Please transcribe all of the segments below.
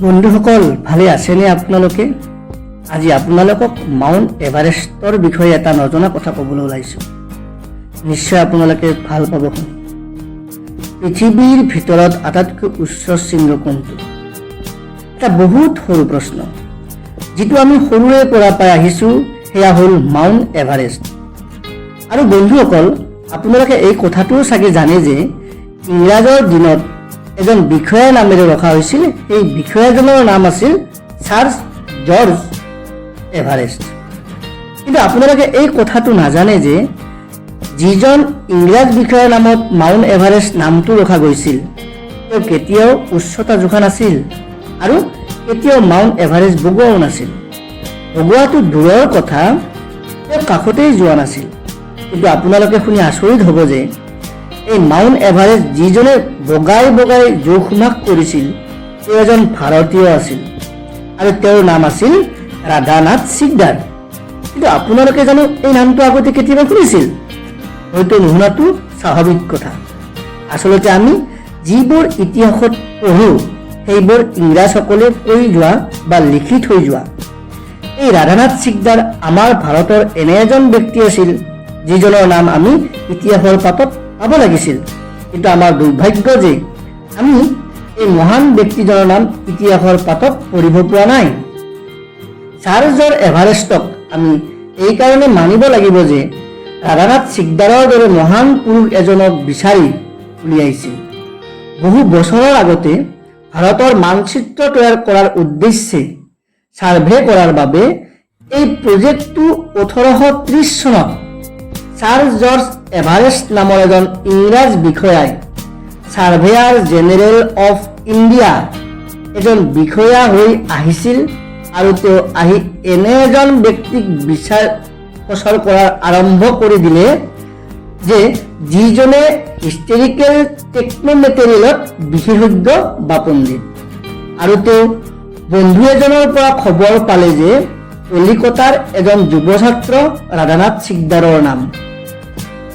বন্ধুসকল ভালে আছেনে আপোনালোকে? আজি আপোনালোকক মাউণ্ট এভাৰেষ্টৰ বিষয়ে এটা নজনা কথা ক'বলৈ ওলাইছোঁ। নিশ্চয় আপোনালোকে ভাল পাব। পৃথিৱীৰ ভিতৰত আটাইতকৈ উচ্চ শৃংগ কোনটো? এটা বহুত সৰু প্ৰশ্ন, যিটো আমি সৰুৰে পৰা পাই আহিছোঁ, সেয়া হ'ল মাউণ্ট এভাৰেষ্ট। আৰু বন্ধুসকল, আপোনালোকে এই কথাটোও চাগে জানে যে ইংৰাজৰ দিনত এজন বিষয়া নামেৰে ৰখা হৈছিল। এই বিষয়াজনৰ নাম আছিল ছাৰ জৰ্জ এভাৰেষ্ট। কিন্তু আপোনালোকে এই কথাটো নাজানে যে যিজন ইংৰাজ বিষয়াৰ নামত মাউণ্ট এভাৰেষ্ট নামটো ৰখা গৈছিল, তেওঁ কেতিয়াও উচ্চতা জোখা নাছিল আৰু কেতিয়াও মাউণ্ট এভাৰেষ্ট বগোৱাও নাছিল। বগোৱাটো দূৰৰ কথা, তেওঁ কাষতেই যোৱা নাছিল। কিন্তু আপোনালোকে শুনি আচৰিত হ'ব যে এই মাউণ্ট এভাৰেষ্ট যিজনে বগাই বগাই জোখমাখ কৰিছিল, তেওঁ এজন ভাৰতীয় আছিল আৰু তেওঁৰ নাম আছিল ৰাধানাথ সিকদাৰ। কিন্তু আপোনালোকে জানো এই নামটো আগতে কেতিয়াবা শুনিছিল? হয়তো নুশুনাটো স্বাভাৱিক কথা। আচলতে আমি যিবোৰ ইতিহাসত পঢ়োঁ, সেইবোৰ ইংৰাজসকলে কৈ যোৱা বা লিখি থৈ যোৱা। এই ৰাধানাথ সিকদাৰ আমাৰ ভাৰতৰ এনে এজন ব্যক্তি আছিল যিজনৰ নাম আমি ইতিহাসৰ পাতত পাব লাগিছিল। কিন্তু আমাৰ দুৰ্ভাগ্য যে আমি এই মহান ব্যক্তিজনৰ নাম ইতিহাসৰ পাতত পঢ়িব পোৱা নাই। ছাৰ জৰ্জ এভাৰেষ্টক আমি এইকাৰণে মানিব লাগিব যে ৰাধানাথ সিকদাৰৰ দৰে মহান পুৰুষ এজনক বিচাৰি উলিয়াইছিল। বহু বছৰৰ আগতে ভাৰতৰ মানচিত্ৰ তৈয়াৰ কৰাৰ উদ্দেশ্যে ছাৰ্ভে কৰাৰ বাবে এই প্ৰজেক্টটো 1830 চনত ছাৰ জৰ্জ এভাৰেষ্ট নামৰ এজন ইংৰাজ বিষয়াই ছাৰ্ভেয়াৰ জেনেৰেল অফ ইণ্ডিয়া এজন বিষয়া হৈ আহিছিল আৰু তেওঁ আহি এনে এজন ব্যক্তিক বিচাৰ প্ৰচাৰ কৰাৰ আৰম্ভ কৰি দিলে যে যিজনে হিষ্টৰিকেল টেকনোমেটেৰিয়েলত বিশেষজ্ঞ বা পণ্ডিত। আৰু তেওঁ বন্ধু এজনৰ পৰা খবৰ পালে যে কলিকতাৰ এজন যুৱ ছাত্ৰ ৰাধানাথ সিকদাৰৰ নাম।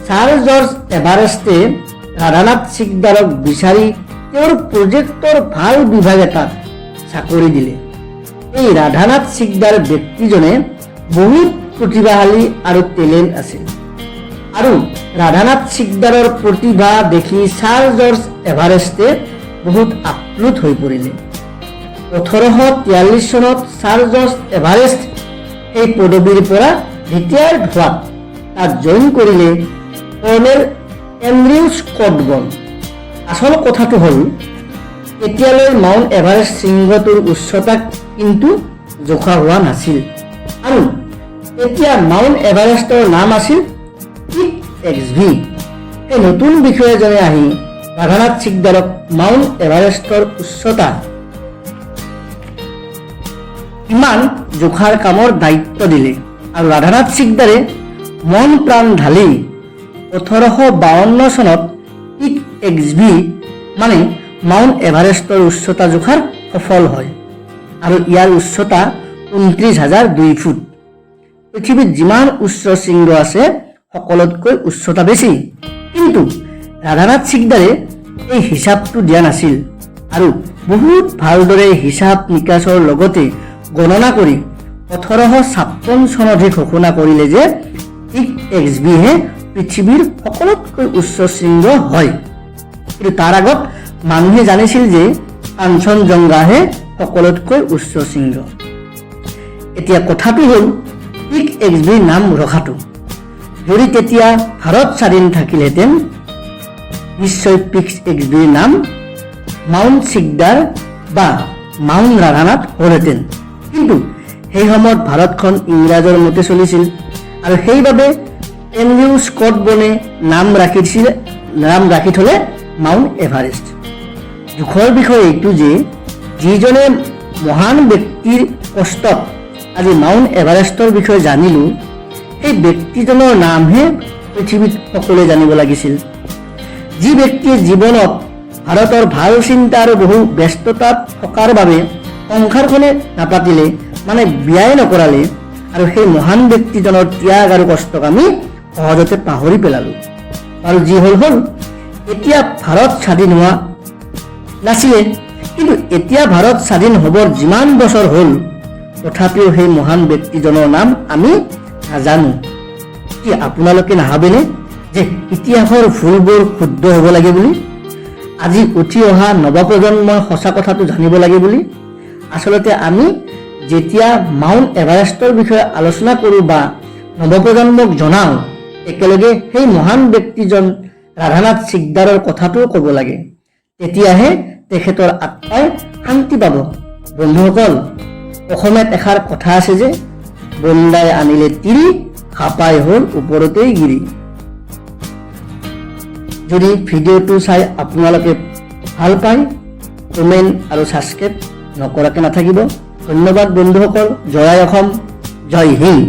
ছাৰ জৰ্জ এভাৰেষ্টে ৰাধানাথ সিকদাৰক বিচাৰি তেওঁৰ প্ৰজেক্টৰ ভাল বিভাগ এটাত চাকৰি দিলে। এই ৰাধানাথ সিকদাৰ ব্যক্তিজনে বহুত প্ৰতিভাশালী আৰু টেলেণ্ট আছিল আৰু ৰাধানাথ সিকদাৰৰ প্ৰতিভা দেখি ছাৰ জৰ্জ এভাৰেষ্টে বহুত আপ্লুত হৈ পৰিলে। 1843 চনত ছাৰ জৰ্জ এভাৰেষ্ট এই পদবীৰ পৰা ৰিটায়াৰ্ড হোৱাত তাত জইন কৰিলে কৰ্ণেল এণ্ড্ৰিউ স্কটবৰ্ণ। আচল কথাটো হ'ল এতিয়ালৈ মাউণ্ট এভাৰেষ্ট শৃংগটোৰ উচ্চতা কিন্তু জোখা হোৱা নাছিল আৰু এতিয়া মাউণ্ট এভাৰেষ্টৰ নাম আছিল পিক এক্সভি। এই নতুন বিষয়াজনে আহি ৰাধানাথ সিকদাৰক মাউণ্ট এভাৰেষ্টৰ উচ্চতা ইমান জোখাৰ কামৰ দায়িত্ব দিলে আৰু ৰাধানাথ সিকদাৰে মন প্ৰাণ ঢালি 1852 চনত পিক এক্সভি মানে মাউণ্ট এভাৰেষ্টৰ উচ্চতা জোখাৰ সফল হয় আৰু ইয়াৰ উচ্চতা 29,002 ফুট। পৃথিৱীত যিমান উচ্চ শৃংগ আছে সকলোতকৈ উচ্চতা বেছি। কিন্তু ৰাধানাথ সিকদাৰে এই হিচাপটো দিয়া নাছিল আৰু বহুত ভালদৰে হিচাপ নিকাচৰ লগতে গণনা কৰি 1856 চনতহে ঘোষণা কৰিলে যে পিক এক্সভিহে পৃথিৱীৰ সকলোতকৈ উচ্চ শৃংগ হয়। কিন্তু তাৰ আগত মানুহে জানিছিল যে কাঞ্চনজংঘাহে সকলোতকৈ উচ্চ শৃংগ। এতিয়া কথাটো হ'ল পিক এক্সভিৰ নাম ৰখাটো। যদি তেতিয়া ভাৰত স্বাধীন থাকিলহেঁতেন, নিশ্চয় পিক এক্সভিৰ নাম মাউণ্ট সিকদাৰ বা মাউণ্ট ৰাধানাথ হ'লহেঁতেন। কিন্তু সেই সময়ত ভাৰতখন ইংৰাজৰ মতে চলিছিল আৰু সেইবাবে এণ্ড্ৰিউ স্কটবৰ্ণে নাম ৰাখি থ'লে মাউণ্ট এভাৰেষ্ট। দুখৰ বিষয় এইটো যে যিজনে মহান ব্যক্তিৰ কষ্টত আজি মাউণ্ট এভাৰেষ্টৰ বিষয়ে জানিলোঁ, সেই ব্যক্তিজনৰ নামহে পৃথিৱীত সকলোৱে জানিব লাগিছিল। যি ব্যক্তিয়ে জীৱনত ভাৰতৰ ভাল চিন্তা আৰু বহু ব্যস্ততাত থকাৰ বাবে সংসাৰখনে নাপাতিলে, মানে বিয়াই নকৰালে, আৰু সেই মহান ব্যক্তিজনৰ ত্যাগ আৰু কষ্টক আমি সহজতে পাহৰি পেলালোঁ। আৰু যি হ'ল এতিয়া ভাৰত স্বাধীন হোৱা নাছিলে, কিন্তু এতিয়া ভাৰত স্বাধীন হ'বৰ যিমান বছৰ হ'ল তথাপিও সেই মহান ব্যক্তিজনৰ নাম আমি নাজানো। কি আপোনালোকে নাভাবেনে যে ইতিহাসৰ ভুলবোৰ শুদ্ধ হ'ব লাগে বুলি? আজি উঠি অহা নৱপ্ৰজন্মই সঁচা কথাটো জানিব লাগে বুলি? আচলতে আমি যেতিয়া মাউণ্ট এভাৰেষ্টৰ বিষয়ে আলোচনা কৰোঁ বা নৱপ্ৰজন্মক জনাওঁ, একেলগে সেই মহান ব্যক্তিজন ৰাধানাথ সিকদাৰৰ কথাটোও ক'ব লাগে। তেতিয়াহে তেখেতৰ আত্মাই শান্তি পাব। বন্ধুসকল, অসমীয়াত এষাৰ কথা আছে যে বন্দাই আনিলে তিৰি, খাপাই হ'ল ওপৰতেই গিৰি। যদি ভিডিঅ'টো চাই আপোনালোকে ভাল পায়, কমেণ্ট আৰু ছাবস্ক্ৰাইব নকৰাকৈ নাথাকিব। ধন্যবাদ বন্ধুসকল। জয় অসম, জয় হিন্দ।